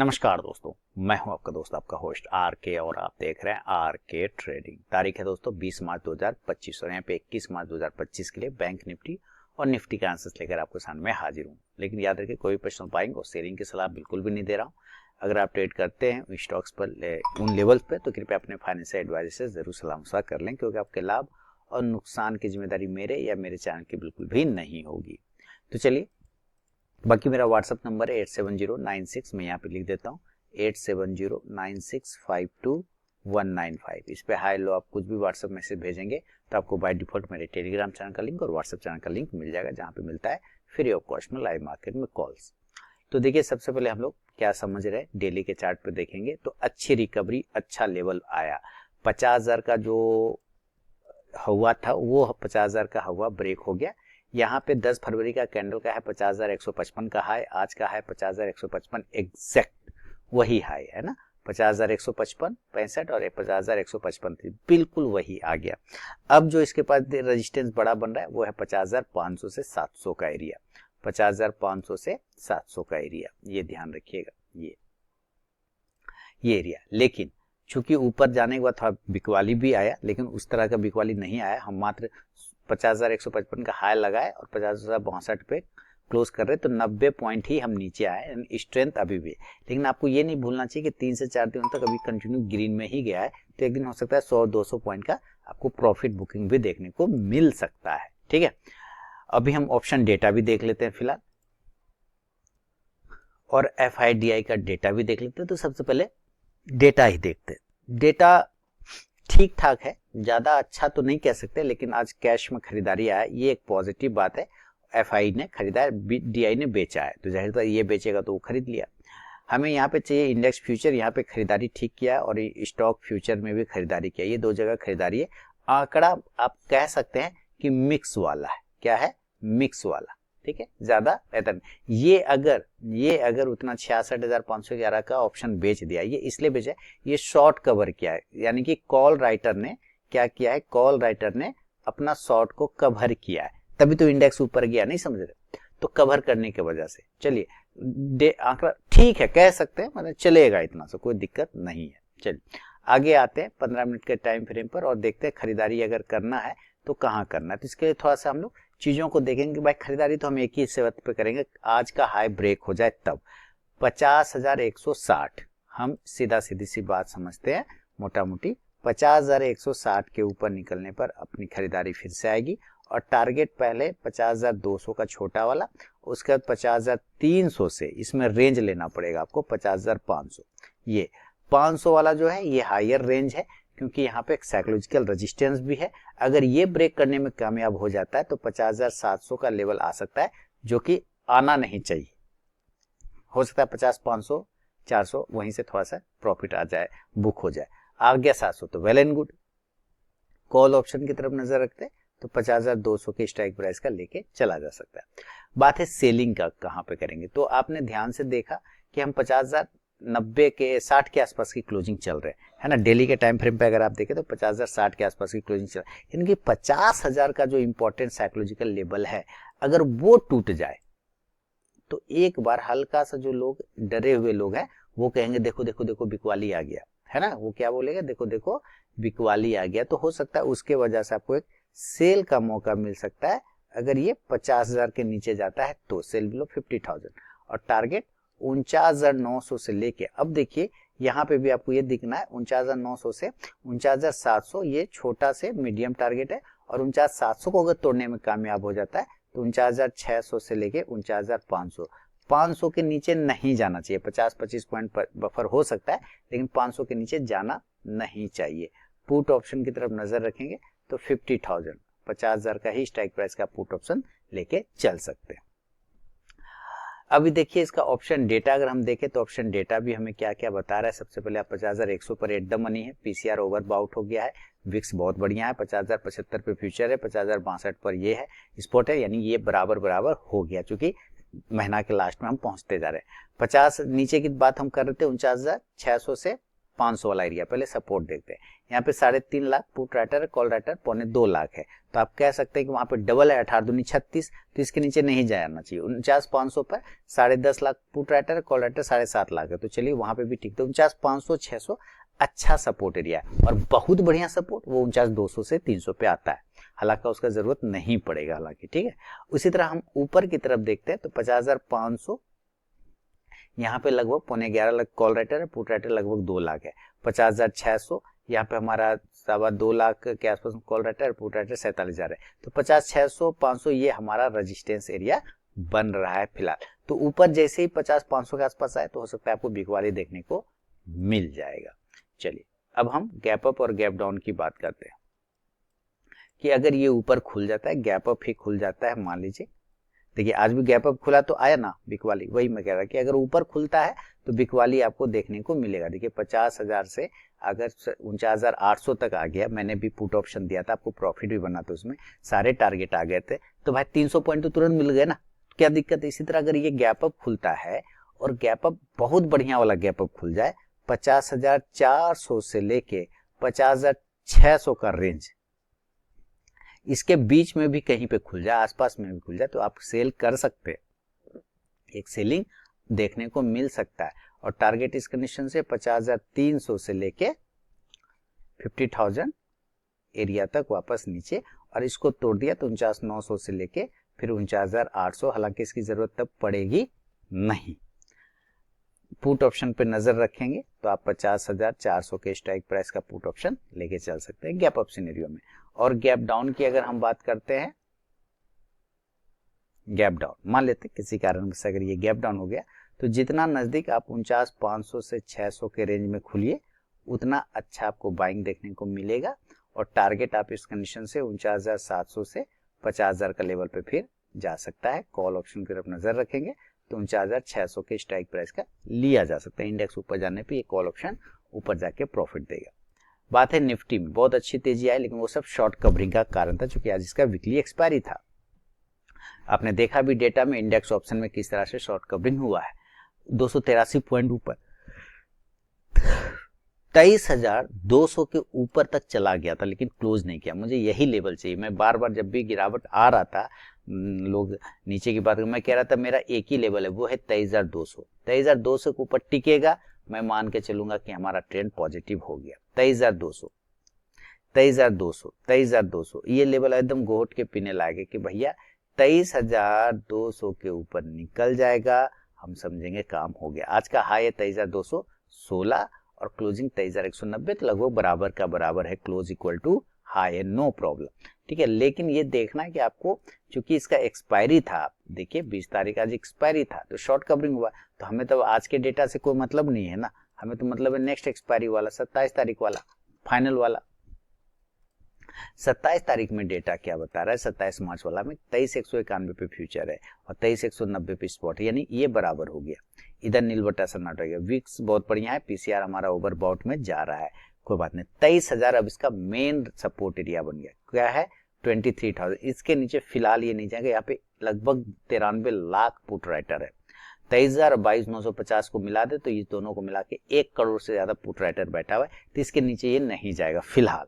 नमस्कार दोस्तों, मैं हूं आपका दोस्त आपका होस्ट आर के और आप देख रहे हैं आर के ट्रेडिंग। तारीख है दोस्तों 20 मार्च 2025 और यहाँ पे 21 मार्च 2025 के लिए बैंक निफ्टी और निफ्टी के आंसर्स लेकर आपके सामने हाजिर हूं। लेकिन याद रखिए, कोई पर्सनल बाइंग और सेलिंग की सलाह बिल्कुल भी नहीं दे रहा हूँ। अगर आप ट्रेड करते हैं स्टॉक्स पर उन लेवल्स पे तो कृपया अपने फाइनेंशियल एडवाइजर से जरूर सलाह मशवरा कर लें, क्योंकि आपके लाभ और नुकसान की जिम्मेदारी मेरे या मेरे चैनल की बिल्कुल भी नहीं होगी। तो चलिए, बाकी मेरा व्हाट्सअप नंबर है 870961, मैं यहाँ पे लिख देता हूँ 8709652195। इस पे हाई लो आप कुछ भी व्हाट्सअप मैसेज भेजेंगे तो आपको बाय डिफॉल्ट मेरे टेलीग्राम चैनल का लिंक और व्हाट्सअप चैनल का लिंक मिल जाएगा, जहाँ पे मिलता है फ्री ऑफ कॉस्ट में लाइव मार्केट में कॉल्स। तो देखिए, सबसे पहले हम लोग क्या समझ रहे हैं, डेली के चार्ट पे देखेंगे तो अच्छी रिकवरी, अच्छा लेवल आया। 50,000 का जो हुआ था वो 50,000 का हुआ ब्रेक हो गया। यहाँ पे 10 फरवरी का कैंडल का है 50,155 का हाई, आज का है 50,155, एग्जैक्ट वही हाई है ना। 50,155, 65 और 50,155 थी, बिल्कुल वही आ गया। अब जो इसके पास रेजिस्टेंस बड़ा बन रहा है वो है 50,500 से 700 का एरिया। 50,500 से 700 का एरिया, ये ध्यान रखिएगा, ये एरिया। लेकिन चूंकि ऊपर जाने के बाद थोड़ा बिकवाली भी आया, लेकिन उस तरह का बिकवाली नहीं आया। हम मात्र 50,155 का हाई लगाए और 50,062 पे क्लोज कर रहे, तो 90 पॉइंट ही हम नीचे आए, स्ट्रेंथ अभी भी। लेकिन आपको ये नहीं भूलना चाहिए कि 3 से 4 दिनों तक अभी कंटिन्यू ग्रीन में ही गया है, तो एक दिन हो सकता है 100-200 पॉइंट का आपको प्रॉफिट बुकिंग भी देखने को मिल सकता है। ठीक है, अभी हम ऑप्शन डेटा भी देख लेते हैं फिलहाल, और FIDI का डेटा भी देख लेते हैं। तो सबसे पहले डेटा ही देखते हैं। डेटा ठीक ठाक है, ज्यादा अच्छा तो नहीं कह सकते, लेकिन आज कैश में खरीदारी आया, ये एक पॉजिटिव बात है। FI ने खरीदा है, DI ने बेचा है, तो जाहिर है ये बेचेगा तो वो खरीद लिया। हमें यहाँ पे चाहिए इंडेक्स फ्यूचर, यहाँ पे खरीदारी ठीक किया और स्टॉक फ्यूचर में भी खरीदारी किया, ये दो जगह खरीदारी है। आंकड़ा आप कह सकते हैं कि मिक्स वाला है। क्या है? मिक्स वाला। ठीक है, ज्यादा बेहतर नहीं। ये अगर उतना 66,511 का ऑप्शन बेच दिया, ये इसलिए बेचा है, ये शॉर्ट कवर किया है, यानी कि कॉल राइटर ने क्या किया है, कॉल राइटर ने अपना शॉर्ट को कवर किया है, तभी तो इंडेक्स ऊपर गया। नहीं समझ रहे? तो कवर करने की वजह से चलिए आंकड़ा ठीक है, कह सकते हैं, मतलब चलेगा, इतना सा कोई दिक्कत नहीं है। चलिए आगे आते हैं 15 मिनट के टाइम फ्रेम पर और देखते हैं खरीदारी अगर करना है तो कहाँ करना है। तो इसके लिए थोड़ा सा हम लोग चीजों को देखेंगे। भाई खरीदारी तो हम एक ही शर्त पे करेंगे, आज का हाई ब्रेक हो जाए तब 50,160। हम सीधा सीधी सी बात समझते हैं, मोटा मोटी 50,160 के ऊपर निकलने पर अपनी खरीदारी फिर से आएगी। और टारगेट पहले 50,200 का छोटा वाला, उसके बाद 50,300 से, इसमें रेंज लेना पड़ेगा आपको 50,500। ये 500 वाला जो है ये हायर रेंज है, क्योंकि यहाँ पे एक साइकोलॉजिकल रेजिस्टेंस भी है। अगर ये ब्रेक करने में कामयाब हो जाता है तो 50,700 का लेवल आ सकता है, जो कि आना नहीं चाहिए। हो सकता है 50,500, 400 वहीं से थोड़ा सा प्रॉफिट आ जाए, बुक हो जाए। आ गया 700 तो well and good. Call option की तरफ नजर रखते हैं तो 50,200 के स्ट्राइक प्राइस का लेके चला जा सकता है। बात है सेलिंग का कहाँ पे करेंगे। तो आपने ध्यान से देखा कि हम 50,090 के 60 के आसपास की क्लोजिंग चल रहे है ना। डेली के टाइम फ्रेम पे अगर आप देखें तो 50,060 के आसपास की क्लोजिंग चल रहा है, यानी कि 50,000 का जो इंपॉर्टेंट साइकोलॉजिकल लेवल है, अगर वो टूट जाए तो एक बार हल्का सा, जो लोग डरे हुए लोग हैं वो कहेंगे देखो देखो देखो बिकवाली आ गया, है ना। वो क्या बोलेगा, देखो देखो बिकवाली आ गया। तो हो सकता है उसके वजह से आपको एक सेल का मौका मिल सकता है। अगर ये 50,000 के नीचे जाता है तो सेल बिलो 50,000, और टारगेट 49,900 से लेके, अब देखिए यहाँ पे भी आपको ये दिखना है 49,900 से 49,700, ये छोटा से मीडियम टारगेट है। और 49,700 को अगर तोड़ने में कामयाब हो जाता है तो 49,600 से लेके 49,500, 500 के नीचे नहीं जाना चाहिए। 50-25 पॉइंट बफर हो सकता है, लेकिन 500 के नीचे जाना नहीं चाहिए। पुट ऑप्शन की तरफ नजर रखेंगे तो 50,000, 50,000 का ही स्ट्राइक प्राइस का पुट ऑप्शन लेके चल सकते हैं। अभी देखिए इसका ऑप्शन डेटा अगर हम देखें तो ऑप्शन डेटा भी हमें क्या क्या बता रहा है। सबसे पहले आप 50,100 पर एट द मनी है, पीसीआर ओवरबाउट हो गया है, विक्स बहुत बढ़िया है, 50,075 पे फ्यूचर है, 50,062 पर ये है स्पॉट है, यानी ये बराबर बराबर हो गया, क्योंकि महीना के लास्ट में हम पहुंचते जा रहे हैं। 50 नीचे की बात हम कर रहे थे 49,600 से 500 वाला एरिया, पहले सपोर्ट देखते हैं। यहाँ पे 3.5 लाख पुट राइटर है, कॉल राइटर 2.25 लाख है, तो आप कह सकते हैं कि वहां पे डबल है, 18 दूनी 36, तो इसके नीचे नहीं जाना चाहिए। 49,500 पर 10.5 लाख पुट राइटर है, कॉल राइटर 7.5 लाख है, तो चलिए वहां पे भी ठीक। तो 49,500 600 अच्छा सपोर्ट एरिया है, और बहुत बढ़िया सपोर्ट वो 49,200 से 300 पे आता है, हालांकि उसका जरूरत नहीं पड़ेगा हालांकि, ठीक है। उसी तरह हम ऊपर की तरफ देखते हैं तो 50,500 यहाँ पे लगभग 11.25 लाख कॉल राइटर है, पुट राइटर लगभग 2 लाख है। 50,600 यहाँ पे हमारा 2.25 लाख के आसपास कॉल राइटर, पुट राइटर 47,000 है। तो 50,600 500 ये हमारा रेजिस्टेंस एरिया बन रहा है फिलहाल। तो ऊपर जैसे ही 50,500 के आसपास आए तो हो सकता है आपको बिकवाली देखने को मिल जाएगा। चलिए अब हम गैप अप और गैप डाउन की बात करते हैं कि अगर ये ऊपर खुल जाता है, गैप अप ही खुल जाता है, मान लीजिए, देखिए आज भी गैप अप खुला तो आया ना बिकवाली, वही मैं कह रहा कि अगर ऊपर खुलता है तो बिकवाली आपको देखने को मिलेगा। देखिए 50,000 से अगर 49,800 तक आ गया, मैंने भी पुट ऑप्शन दिया था आपको, प्रॉफिट भी बना था उसमें, सारे टारगेट आ गए थे, तो भाई 300 पॉइंट तो तुरंत मिल गए ना, क्या दिक्कत है। इसी तरह अगर ये गैप अप खुलता है और गैप अप बहुत बढ़िया वाला गैप अप खुल जाए, 50,400 से लेके 50,600 का रेंज, इसके बीच में भी कहीं पे खुल जाए, आसपास में भी खुल जाए, तो आप सेल कर सकते हैं, एक सेलिंग देखने को मिल सकता है। और टारगेट इस कंडीशन से 50,300 से लेके 50,000 एरिया तक वापस नीचे, और इसको तोड़ दिया तो 49,900 से लेके फिर 49,800, हालांकि इसकी जरूरत तब पड़ेगी नहीं। पुट ऑप्शन पे नजर रखेंगे तो आप 50,400 के स्ट्राइक प्राइस का पुट ऑप्शन लेके चल सकते हैं गैप अप सिनेरियो में। और गैप डाउन की अगर हम बात करते हैं, गैप डाउन मान लेते हैं किसी कारण से अगर ये गैप डाउन हो गया, तो जितना नजदीक आप 49,500 से 600 के रेंज में खुलिए उतना अच्छा आपको बाइंग देखने को मिलेगा। और टारगेट आप इस कंडीशन से 49,700 से 50,000 का लेवल पे फिर जा सकता है। कॉल ऑप्शन की तरफ नजर रखेंगे तो 49,600 के स्ट्राइक प्राइस का लिया जा सकता है। इंडेक्स ऊपर जाने पे ये कॉल ऑप्शन ऊपर जाके प्रॉफिट देगा। बात है निफ्टी में, बहुत अच्छी तेजी आई, लेकिन वो सब शॉर्ट कवरिंग का कारण था, क्योंकि आज इसका वीकली एक्सपायरी था। आपने देखा भी डेटा में इंडेक्स ऑप्शन में किस तरह से शॉर्ट कवरिंग हुआ है, 283 पॉइंट ऊपर 23,200 के ऊपर तक चला गया था, लेकिन क्लोज नहीं किया। मुझे यही लेवल चाहिए। मैं बार बार जब भी गिरावट आ रहा था, लोग नीचे की बात, मैं कह रहा था मेरा एक ही लेवल है, वो है 23,200। 23,200 के ऊपर टिकेगा, मैं मान के चलूंगा कि हमारा ट्रेंड पॉजिटिव हो गया। 23,200 23,200 23,200 ये लेवल एकदम घोट के पीने लायक है कि भैया 23,200 के ऊपर निकल जाएगा, हम समझेंगे काम हो गया। आज का हाई है 23,216 और क्लोजिंग 23,190, तो लगभग बराबर का बराबर है, क्लोज इक्वल टू हाई है, नो प्रॉब्लम, ठीक है। लेकिन ये देखना है कि आपको, चूंकि इसका एक्सपायरी था, देखिए 20 तारीख आज एक्सपायरी था, तो शॉर्ट कवरिंग हुआ, तो हमें तो आज के डेटा से कोई मतलब नहीं है ना, हमें तो मतलब है नेक्स्ट एक्सपायरी वाला 27 तारीख वाला फाइनल वाला। 27 तारीख में डेटा क्या बता रहा है, 27 मार्च वाला में 23,191 पे फ्यूचर है और 23,190 पे स्पॉट है, यानी ये बराबर हो गया। इधर नीलबटा सन्नाटा हो गया। विक्स बहुत बढ़िया है, पीसीआर हमारा ओवरबॉट में जा रहा है, कोई बात नहीं। 23,000 अब इसका मेन सपोर्ट एरिया बन गया। क्या है 23,000, इसके नीचे फिलहाल ये नहीं जाएगा। यहाँ पे लगभग 93 लाख पुट राइटर है। 23,000 और 22,950 को मिला दे तो ये दोनों को मिला के 1 करोड़ से ज्यादा पुट राइटर बैठा हुआ है, तो इसके नीचे ये नहीं जाएगा फिलहाल,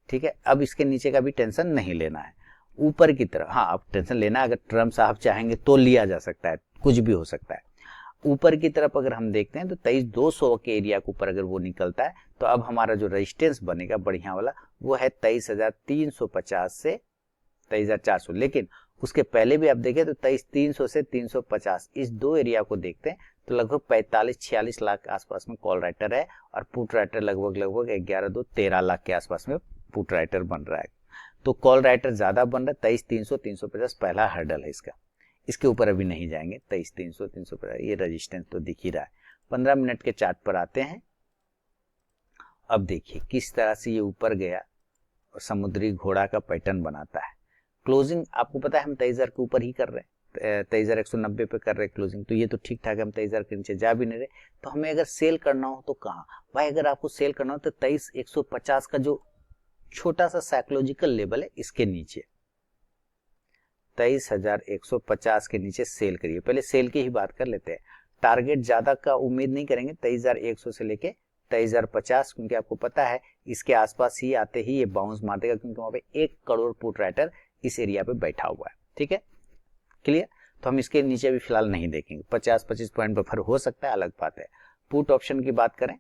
ठीक है। अब इसके नीचे का भी टेंशन नहीं लेना है। ऊपर की तरफ हाँ अब टेंशन लेना है, अगर ट्रम्प साहब चाहेंगे तो लिया जा सकता है, कुछ भी हो सकता है। ऊपर की तरफ अगर हम देखते हैं तो 23,200 के एरिया के ऊपर अगर वो निकलता है तो अब हमारा जो रेजिस्टेंस बनेगा बढ़िया वाला वो है 23,350 से 23,400। लेकिन उसके पहले भी आप देखें तो 23,300 से 350, इस दो एरिया को देखते हैं तो लगभग 45-46 लाख के आसपास में कॉल राइटर है और पुट राइटर लगभग 11-2-13 लाख के आसपास में पुट राइटर बन रहा है। तो कॉल राइटर ज्यादा बन रहा है। 23,300 350 पहला हर्डल है इसका, इसके ऊपर अभी नहीं जाएंगे। 23,300 350 ये रेजिस्टेंस तो दिख ही रहा है। 15 मिनट के चार्ट पर आते हैं। अब देखिए किस तरह से ये ऊपर गया और समुद्री घोड़ा का पैटर्न बनाता है। क्लोजिंग आपको पता है हम 23,000 के ऊपर ही कर रहे हैं, 23,190 पे कर रहे हैं क्लोजिंग, तो ये तो ठीक ठाक है, हम 23,000 के नीचे जा भी नहीं रहे। तो हमें अगर सेल करना हो तो कहाँ भाई, अगर आपको सेल करना हो तो 23,150 का जो छोटा सा साइकोलॉजिकल लेवल है इसके नीचे 23,150 के नीचे सेल करिए। पहले सेल की ही बात कर लेते हैं। टारगेट ज्यादा का उम्मीद नहीं करेंगे, 23,100 से लेके 23,050, क्योंकि आपको पता है इसके आसपास ही आते ही ये बाउंस मार देगा, क्योंकि वहां पे 1 करोड़ पुट राइटर इस एरिया पे बैठा हुआ है। ठीक है, क्लियर। तो हम इसके नीचे भी फिलहाल नहीं देखेंगे, 50-25 पॉइंट बफर हो सकता है, अलग बात है। पुट ऑप्शन की बात करें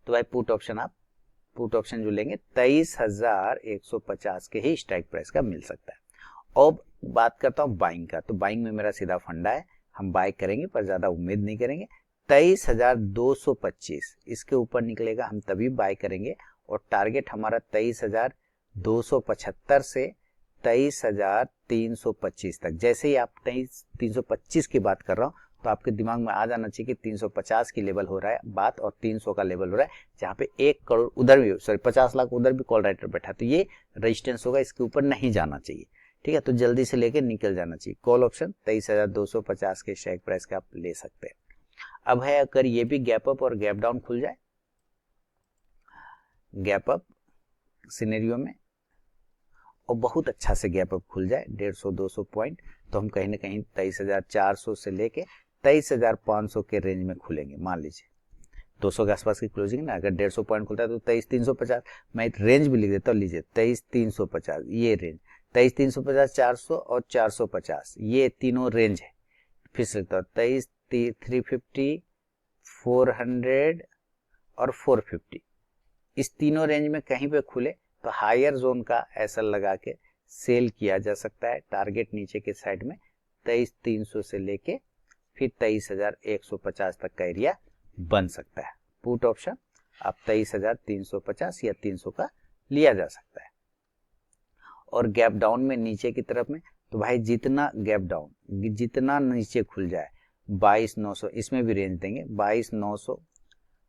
तो भाई पुट ऑप्शन जो लेंगे 23,150 के ही स्ट्राइक प्राइस का मिल सकता है। अब बात करता हूं बाइंग का, तो बाइंग में मेरा सीधा फंडा है, हम बाय करेंगे पर ज्यादा उम्मीद नहीं करेंगे। 23,225 इसके ऊपर निकलेगा हम तभी बाय करेंगे, और टारगेट हमारा 23,275 से 23,325 तक। जैसे ही आप 23,325 की बात कर रहा हूं तो आपके दिमाग में आ जाना चाहिए कि 350 की लेवल हो रहा है बात, और 300 का लेवल हो रहा है, जहां पे 1 करोड़ उधर भी, सॉरी 50 लाख उधर भी कॉल राइटर बैठा, तो ये रेजिस्टेंस होगा, इसके ऊपर नहीं जाना चाहिए। ठीक है, तो जल्दी से लेके निकल जाना चाहिए। कॉल ऑप्शन 23,250 के स्ट्राइक प्राइस का आप ले सकते हैं। अब है अगर ये भी गैप अप और गैप डाउन खुल जाए, गैप अप सिनेरियो में और बहुत अच्छा से गैप अप खुल जाए 150-200 पॉइंट, तो हम कहीं ना कहीं 23,400 से लेके 23,500 के रेंज में खुलेंगे। मान लीजिए 200 के आसपास की क्लोजिंग ना, अगर 150 पॉइंट खुलता है तो 23,350, मैं रेंज भी लिख देता हूँ, लीजिए 23,350 ये रेंज, 23,350, 400 और 450 ये तीनों रेंज है। फिर से लिखता हूँ 23,350, 400 और 450, इस तीनों रेंज में कहीं पे खुले तो हायर जोन का एसएल लगा के सेल किया जा सकता है। टारगेट नीचे के साइड में 23,300 से लेके फिर 23,150 तक का एरिया बन सकता है। पुट ऑप्शन आप 23,350 या 300 का लिया जा सकता है। और गैप डाउन में नीचे की तरफ में, तो भाई जितना गैप डाउन जितना नीचे खुल जाए 22,900, इसमें भी रेंज देंगे 22,900,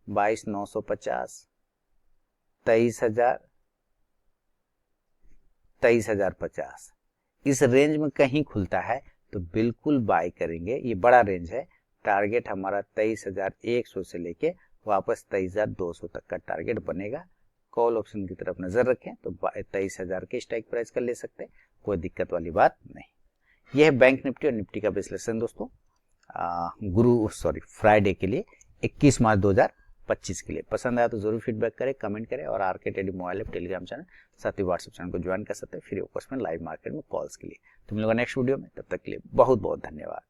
22,950, 23,000, 23,050, इस रेंज में कहीं खुलता है तो बिल्कुल बाय करेंगे। ये बड़ा रेंज है, टारगेट हमारा 23,100 से लेके वापस 23,200 तक का टारगेट बनेगा। कॉल ऑप्शन की तरफ नजर रखें तो 23,000 के स्ट्राइक प्राइस का ले सकते हैं, कोई दिक्कत वाली बात नहीं। यह है बैंक निफ्टी और निफ्टी का विश्लेषण दोस्तों फ्राइडे के लिए 21 मार्च 2025 के लिए। पसंद आया तो जरूर फीडबैक करें, कमेंट करें, और RK trading mobile app, telegram channel, साथ ही व्हाट्सएप चैनल को ज्वाइन कर सकते हैं फ्री ऑफ कॉस्ट में लाइव मार्केट में कॉल्स के लिए। तो मिलूंगा नेक्स्ट वीडियो में, तब तक के लिए बहुत बहुत धन्यवाद।